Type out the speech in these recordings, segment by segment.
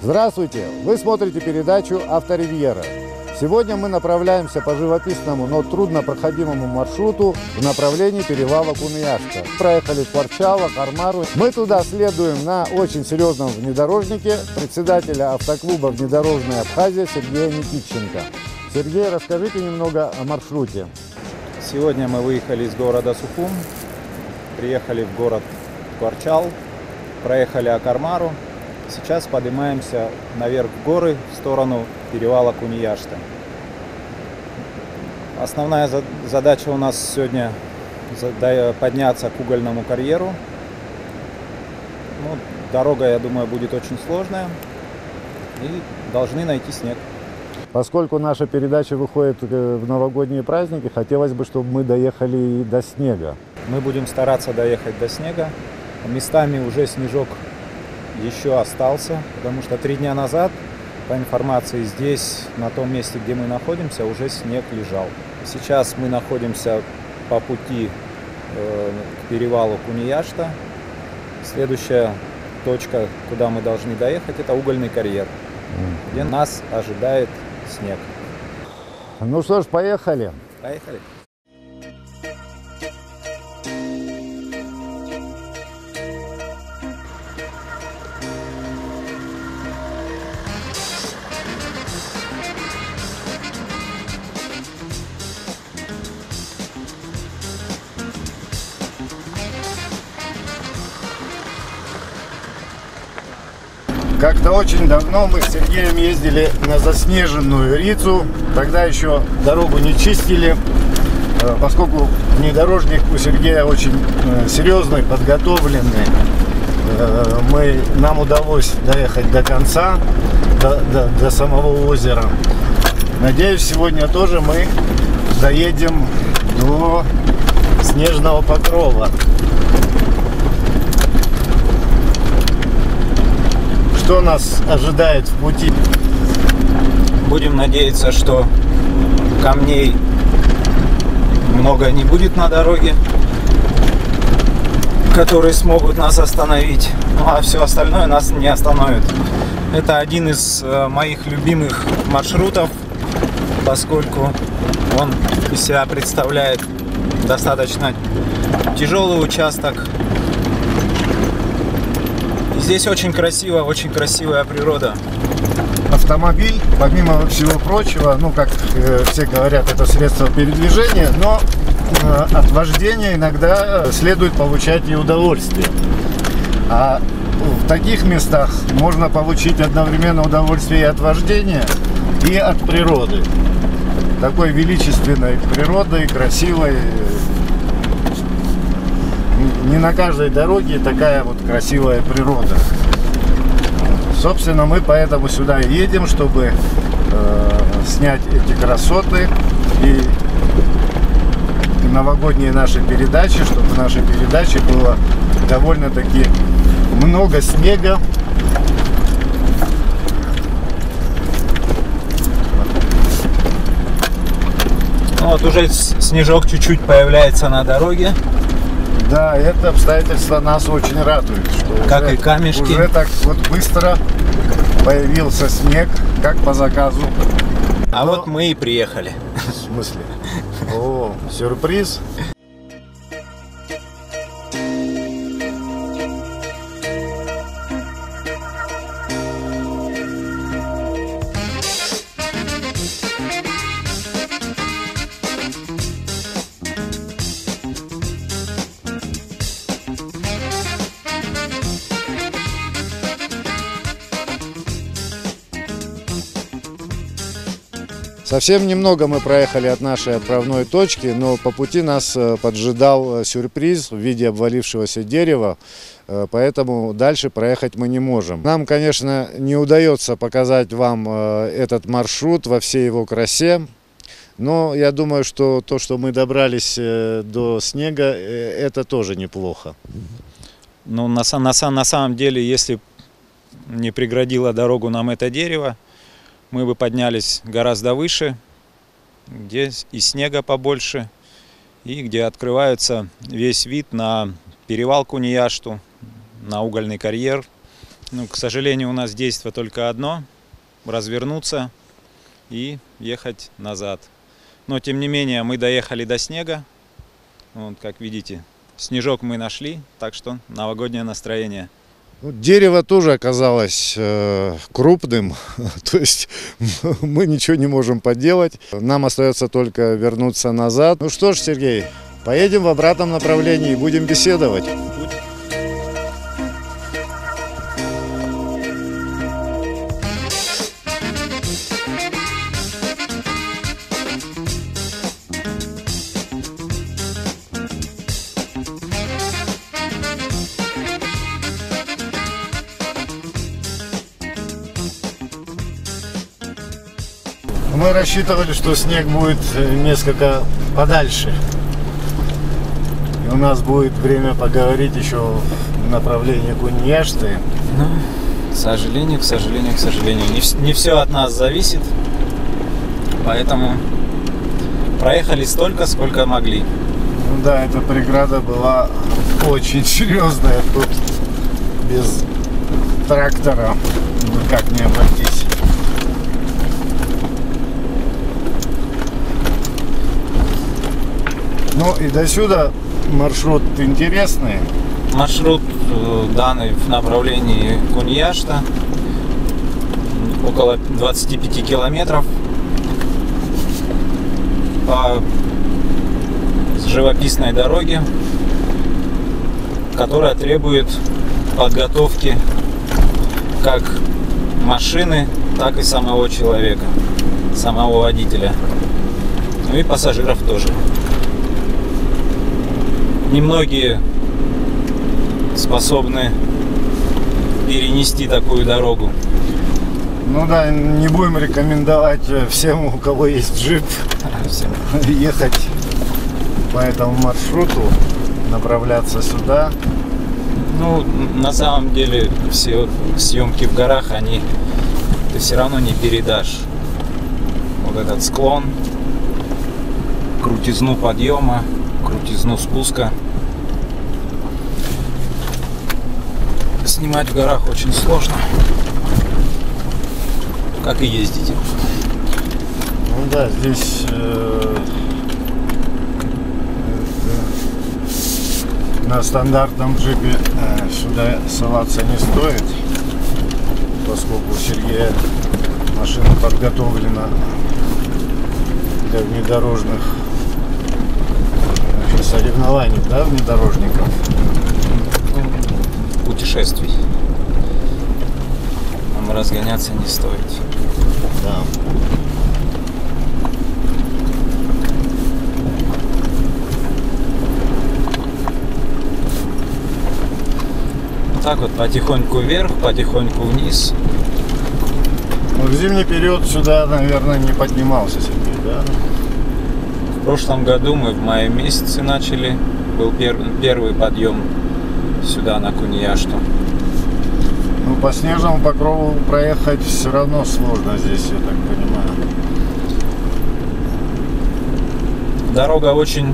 Здравствуйте! Вы смотрите передачу «Авторивьера». Сегодня мы направляемся по живописному, но труднопроходимому маршруту в направлении перевала Куньяшта. Проехали Кварчало, Кармару. Мы туда следуем на очень серьезном внедорожнике председателя автоклуба «Внедорожная Абхазия» Сергея Никитченко. Сергей, расскажите немного о маршруте. Сегодня мы выехали из города Сухум, приехали в город Кварчал, проехали Акармару. Сейчас поднимаемся наверх в горы в сторону перевала Куньяшта. Основная задача у нас сегодня подняться к угольному карьеру. Дорога, я думаю, будет очень сложная и должны найти снег. Поскольку наша передача выходит в новогодние праздники, хотелось бы, чтобы мы доехали и до снега. Мы будем стараться доехать до снега. Местами уже снежок еще остался, потому что 3 дня назад, по информации, здесь, на том месте, где мы находимся, уже снег лежал. Сейчас мы находимся по пути к перевалу Куньяшта. Следующая точка, куда мы должны доехать, это угольный карьер, где нас ожидает снег. Ну что ж, поехали. Поехали. Как-то очень давно мы с Сергеем ездили на заснеженную Рицу. Тогда еще дорогу не чистили, поскольку внедорожник у Сергея очень серьезный, подготовленный. Нам удалось доехать до конца, до самого озера. Надеюсь, сегодня тоже мы доедем до снежного покрова. Что нас ожидает в пути? Будем надеяться, что камней много не будет на дороге, которые смогут нас остановить, а все остальное нас не остановит. Это один из моих любимых маршрутов, поскольку он из себя представляет достаточно тяжелый участок. Здесь очень красиво, очень красивая природа. Автомобиль, помимо всего прочего, как все говорят, это средство передвижения, но от вождения иногда следует получать и удовольствие. А в таких местах можно получить одновременно удовольствие и от вождения, и от природы. Такой величественной природой, красивой. Не на каждой дороге такая вот красивая природа. Собственно, мы поэтому сюда и едем, чтобы снять эти красоты и новогодние наши передачи, чтобы в нашей передаче было довольно-таки много снега. Вот уже снежок чуть-чуть появляется на дороге. Да, это обстоятельство нас очень радует, что как и камешки. Уже так вот быстро появился снег, как по заказу. А вот мы и приехали. В смысле? О, сюрприз. Совсем немного мы проехали от нашей отправной точки, но по пути нас поджидал сюрприз в виде обвалившегося дерева, поэтому дальше проехать мы не можем. Нам, конечно, не удается показать вам этот маршрут во всей его красе, но я думаю, что то, что мы добрались до снега, это тоже неплохо. Ну, на самом деле, если не преградило дорогу нам это дерево, мы бы поднялись гораздо выше, где и снега побольше, и где открывается весь вид на перевал Куньяшту, на угольный карьер Ну, к сожалению, у нас действие только одно – развернуться и ехать назад. Но, тем не менее, мы доехали до снега. Вот, как видите, снежок мы нашли, так что новогоднее настроение. Дерево тоже оказалось крупным, то есть мы ничего не можем поделать. Нам остается только вернуться назад. Ну что ж, Сергей, поедем в обратном направлении и будем беседовать. Мы рассчитывали, что снег будет несколько подальше. И у нас будет время поговорить еще в направлении Куньяшты. Но, к сожалению, не все от нас зависит. Поэтому проехали столько, сколько могли. Ну да, эта преграда была очень серьезная. Тут без трактора никак не обойтись. Ну и до сюда маршрут интересный. Маршрут данный в направлении Куньяшта. Около 25 километров. По живописной дороге, которая требует подготовки как машины, так и самого человека, самого водителя. Ну и пассажиров тоже. Немногие способны перенести такую дорогу. Ну да, не будем рекомендовать всем, у кого есть джип, ехать по этому маршруту, направляться сюда. Ну, на самом деле, все съемки в горах, ты все равно не передашь вот этот склон, крутизну подъема, крутизну спуска. Снимать в горах очень сложно, как и ездить. Ну да, здесь на стандартном джипе сюда соваться не стоит, поскольку у Сергея машина подготовлена для внедорожных соревнований, да, внедорожников? Путешествий. Нам разгоняться не стоит. Да. Так вот, потихоньку вверх, потихоньку вниз. Ну, в зимний период сюда, наверное, не поднимался Сергей, да? В прошлом году мы в мае месяце начали. Был первый подъем сюда, на Куньяшту. Ну, по снежному покрову проехать все равно сложно здесь, я так понимаю. Дорога очень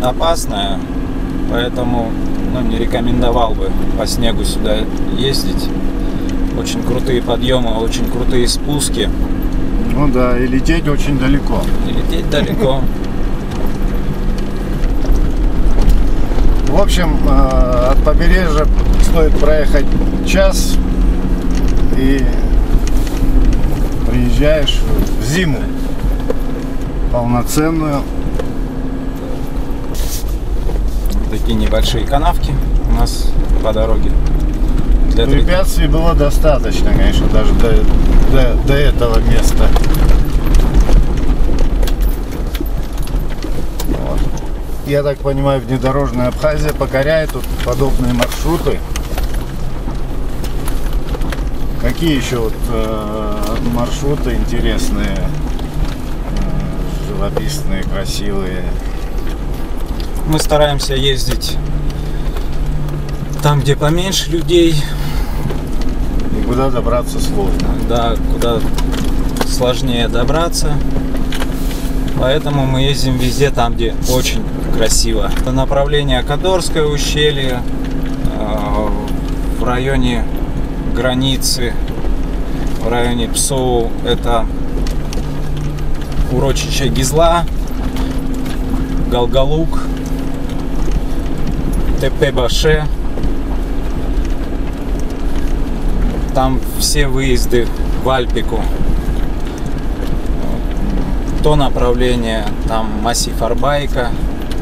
опасная, поэтому не рекомендовал бы по снегу сюда ездить. Очень крутые подъемы, очень крутые спуски. Ну да, и лететь очень далеко. И лететь далеко. В общем, от побережья стоит проехать час и приезжаешь в зиму полноценную. Такие небольшие канавки у нас по дороге. Препятствий было достаточно, конечно, даже до этого места. Вот. Я так понимаю, внедорожная Абхазия покоряет тут подобные маршруты. Какие еще маршруты интересные, живописные, красивые? Мы стараемся ездить там, где поменьше людей. И куда добраться сложно. Да, куда сложнее добраться. Поэтому мы ездим везде там, где очень красиво. Это направление Кадорское ущелье, в районе границы в районе Псоу это урочище Гизла, Галгалук, Тепе-Баше. Там все выезды в Альпику. То направление, там массив Арбайка,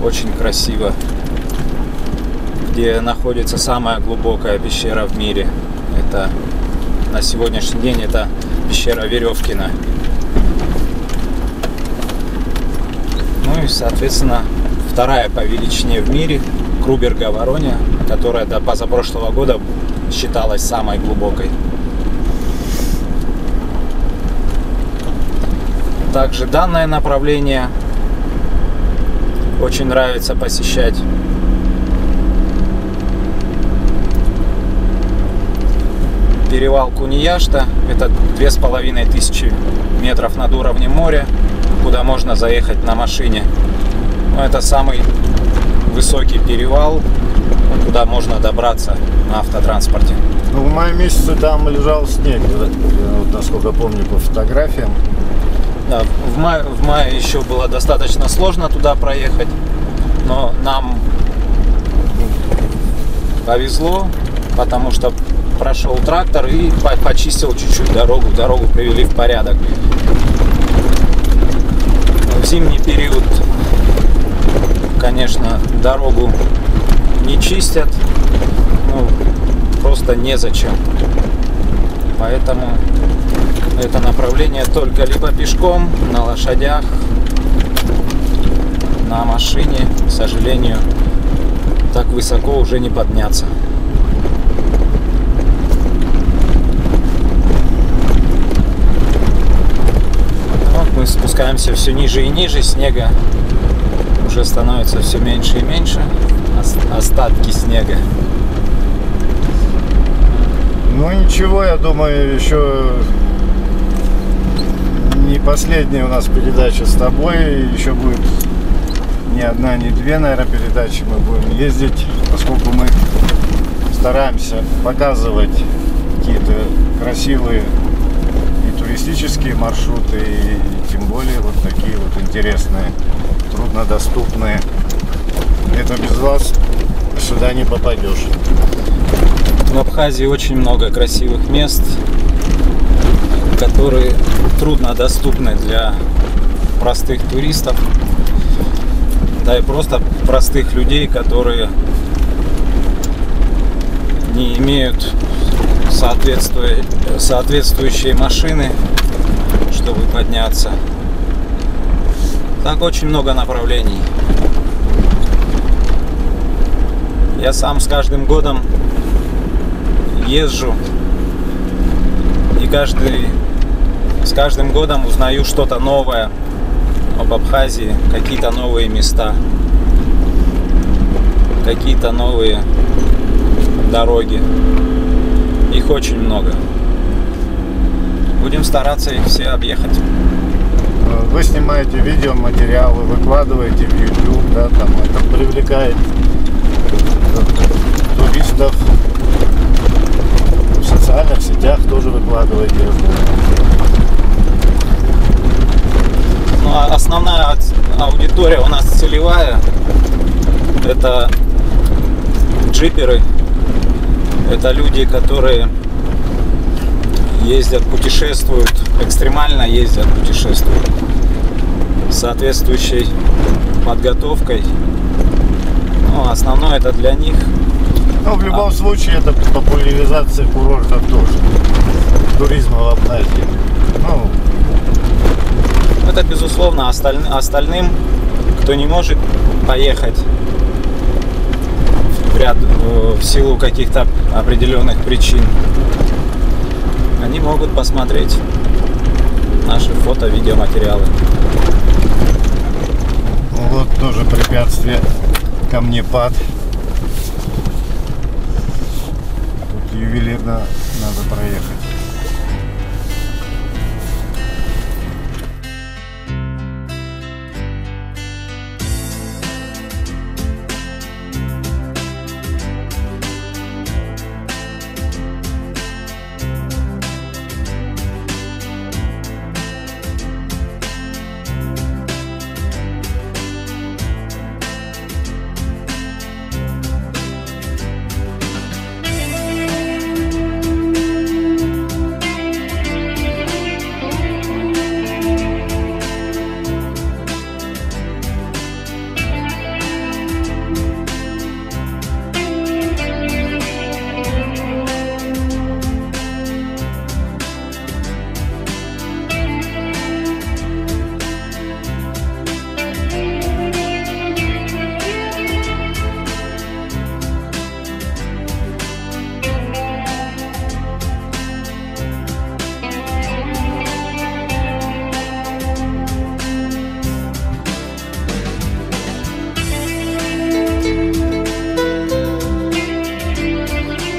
очень красиво, где находится самая глубокая пещера в мире. Это на сегодняшний день это пещера Веревкина. Ну и, соответственно, вторая по величине в мире Круберга-Вороня, которая до позапрошлого года считалась самой глубокой. Также данное направление очень нравится посещать. Перевал Кунияшта, это 2500 метров над уровнем моря, куда можно заехать на машине. Но это самый высокий перевал, куда можно добраться на автотранспорте. Ну, в мае месяце там лежал снег, вот, насколько помню по фотографиям. Да, в мае еще было достаточно сложно туда проехать, но нам повезло, потому что прошел трактор и почистил чуть-чуть дорогу. Дорогу привели в порядок. В зимний период, конечно, дорогу не чистят, ну, просто незачем. Поэтому это направление только либо пешком, на лошадях, на машине. К сожалению, так высоко уже не подняться. Вот мы спускаемся все ниже и ниже, снега уже становится все меньше и меньше, остатки снега. Ну ничего, я думаю, еще не последняя у нас передача с тобой, еще будет не одна, не две, наверное, передачи мы будем ездить, поскольку мы стараемся показывать какие-то красивые и туристические маршруты, и тем более вот такие вот интересные, труднодоступные. Это без вас сюда не попадешь. В Абхазии очень много красивых мест, которые труднодоступны для простых туристов, да и просто простых людей, которые не имеют соответствующие машины, чтобы подняться. Так очень много направлений. Я сам с каждым годом езжу и с каждым годом узнаю что-то новое об Абхазии, какие-то новые места, какие-то новые дороги. Их очень много. Будем стараться их все объехать. Вы снимаете видеоматериалы, выкладываете в YouTube, да, там это привлекает туристов. В социальных сетях тоже выкладываете. Ну, а основная аудитория у нас целевая. Это джиперы. Это люди, которые ездят, путешествуют, экстремально ездят, путешествуют, с соответствующей подготовкой. Ну, основное это для них. Но в любом случае это популяризация курортов тоже, туризма в Абхазии. Ну, это безусловно остальным, кто не может поехать в силу каких-то определенных причин, они могут посмотреть наши фото-видеоматериалы. Вот тоже препятствие, камнепад. Тут ювелирно надо проехать.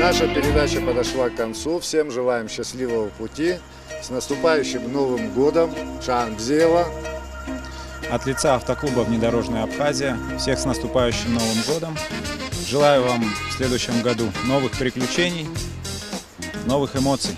наша передача подошла к концу. Всем желаем счастливого пути. С наступающим Новым годом. Чангзева. От лица автоклуба «Внедорожная Абхазия» всех с наступающим Новым годом. Желаю вам в следующем году новых приключений, новых эмоций.